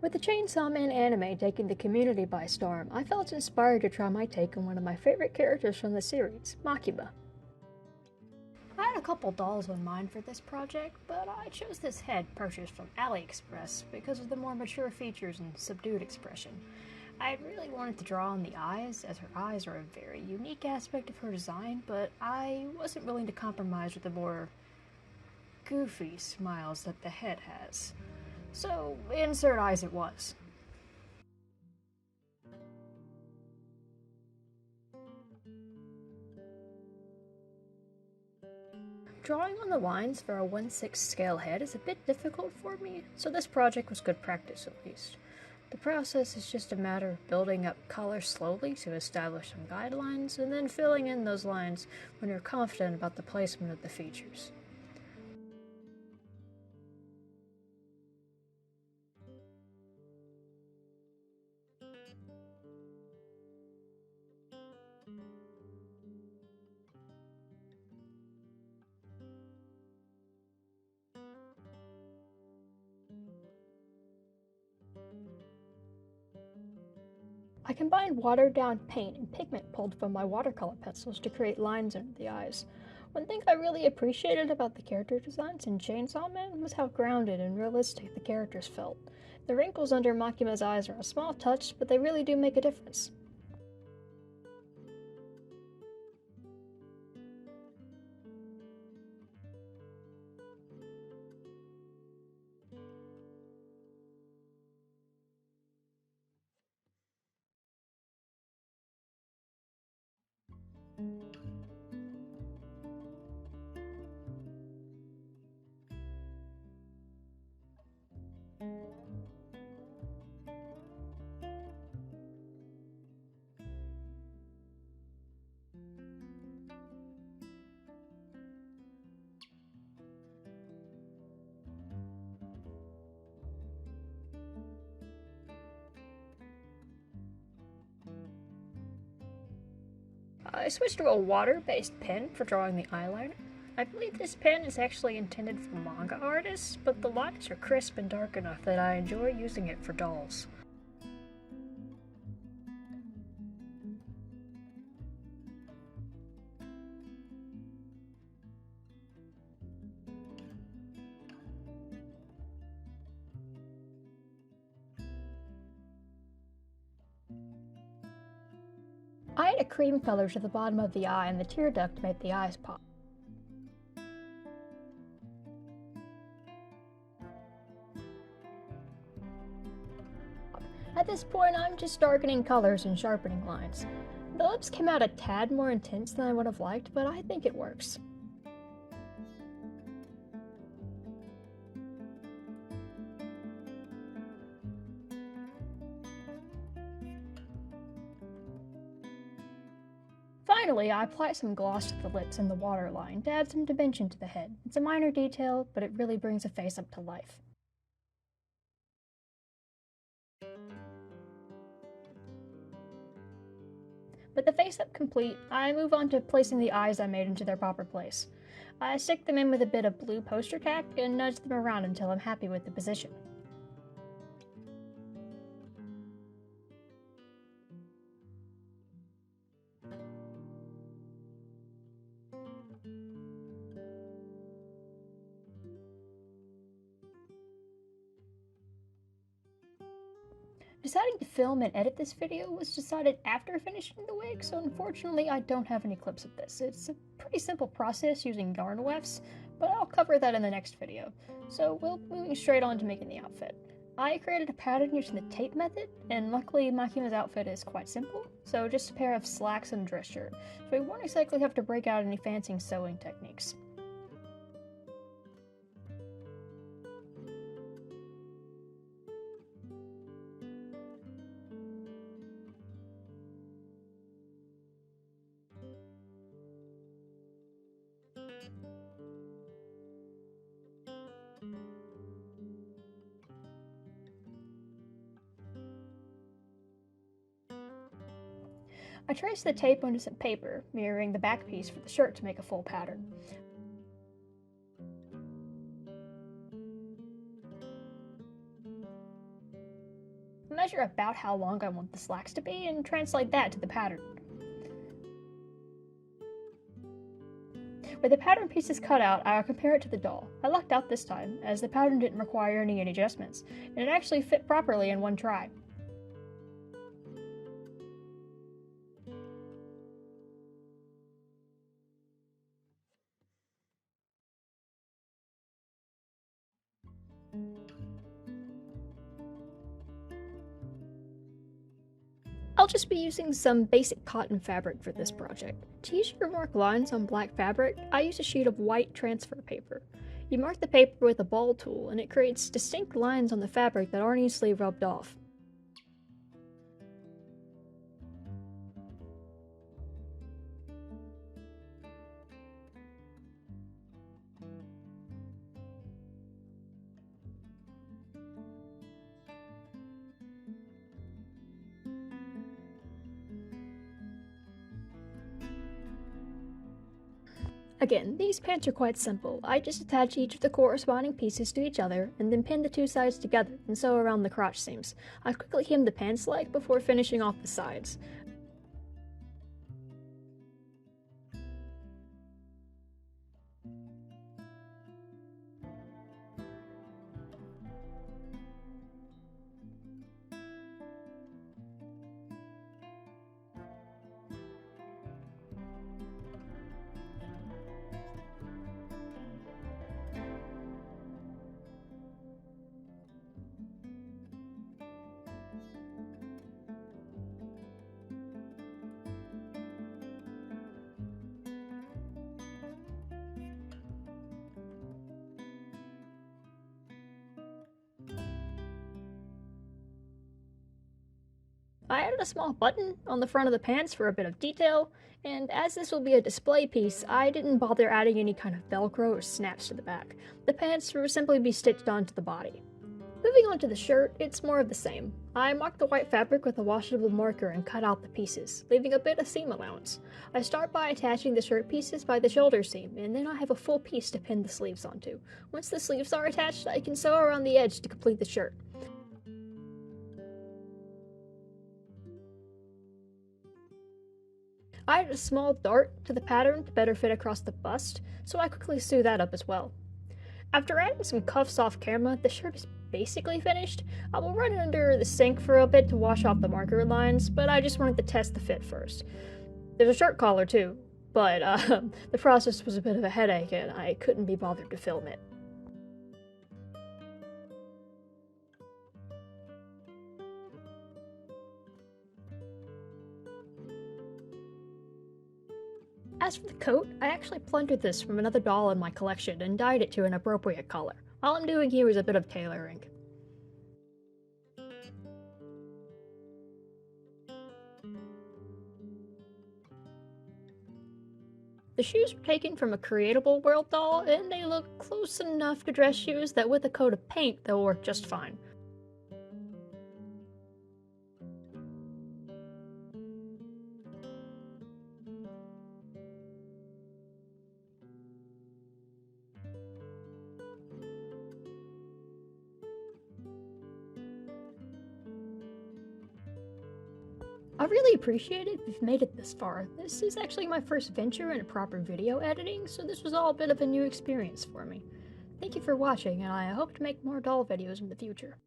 With the Chainsaw Man anime taking the community by storm, I felt inspired to try my take on one of my favorite characters from the series, Makima. I had a couple dolls in mind for this project, but I chose this head purchased from AliExpress because of the more mature features and subdued expression. I really wanted to draw on the eyes, as her eyes are a very unique aspect of her design, but I wasn't willing to compromise with the more goofy smiles that the head has. So, insert eyes it was. Drawing on the lines for a 1/6 scale head is a bit difficult for me, so this project was good practice at least. The process is just a matter of building up color slowly to establish some guidelines, and then filling in those lines when you're confident about the placement of the features. I combined watered-down paint and pigment pulled from my watercolor pencils to create lines under the eyes. One thing I really appreciated about the character designs in Chainsaw Man was how grounded and realistic the characters felt. The wrinkles under Makima's eyes are a small touch, but they really do make a difference. I switched to a water-based pen for drawing the eyeliner. I believe this pen is actually intended for manga artists, but the lines are crisp and dark enough that I enjoy using it for dolls. I add a cream color to the bottom of the eye and the tear duct to make the eyes pop. At this point, I'm just darkening colors and sharpening lines. The lips came out a tad more intense than I would have liked, but I think it works. Finally, I apply some gloss to the lips and the waterline to add some dimension to the head. It's a minor detail, but it really brings a face up to life. With the face up complete, I move on to placing the eyes I made into their proper place. I stick them in with a bit of blue poster tack and nudge them around until I'm happy with the position. Deciding to film and edit this video was decided after finishing the wig, so unfortunately I don't have any clips of this. It's a pretty simple process using yarn wefts, but I'll cover that in the next video. So we'll moving straight on to making the outfit. I created a pattern using the tape method, and luckily Makima's outfit is quite simple, so just a pair of slacks and a dress shirt, so we won't exactly have to break out any fancy sewing techniques. I traced the tape onto some paper, mirroring the back piece for the shirt to make a full pattern. measure about how long I want the slacks to be and translate that to the pattern. With the pattern pieces cut out, I'll compare it to the doll. I lucked out this time, as the pattern didn't require any adjustments, and it actually fit properly in one try. I'll just be using some basic cotton fabric for this project. To easier mark lines on black fabric, I use a sheet of white transfer paper. You mark the paper with a ball tool, and it creates distinct lines on the fabric that aren't easily rubbed off. Again, these pants are quite simple. I just attach each of the corresponding pieces to each other, and then pin the two sides together and sew around the crotch seams. I quickly hem the pants leg before finishing off the sides. I added a small button on the front of the pants for a bit of detail, and as this will be a display piece, I didn't bother adding any kind of velcro or snaps to the back. The pants will simply be stitched onto the body. Moving on to the shirt, it's more of the same. I marked the white fabric with a washable marker and cut out the pieces, leaving a bit of seam allowance. I start by attaching the shirt pieces by the shoulder seam, and then I have a full piece to pin the sleeves onto. Once the sleeves are attached, I can sew around the edge to complete the shirt. I added a small dart to the pattern to better fit across the bust, so I quickly sew that up as well. After adding some cuffs off camera, the shirt is basically finished. I will run it under the sink for a bit to wash off the marker lines, but I just wanted to test the fit first. There's a shirt collar too, but the process was a bit of a headache and I couldn't be bothered to film it. As for the coat, I actually plundered this from another doll in my collection and dyed it to an appropriate color. All I'm doing here is a bit of tailoring. The shoes were taken from a Creatable World doll, and they look close enough to dress shoes that with a coat of paint they'll work just fine. I really appreciate it if you've made it this far. This is actually my first venture in proper video editing, so this was all a bit of a new experience for me. Thank you for watching, and I hope to make more doll videos in the future.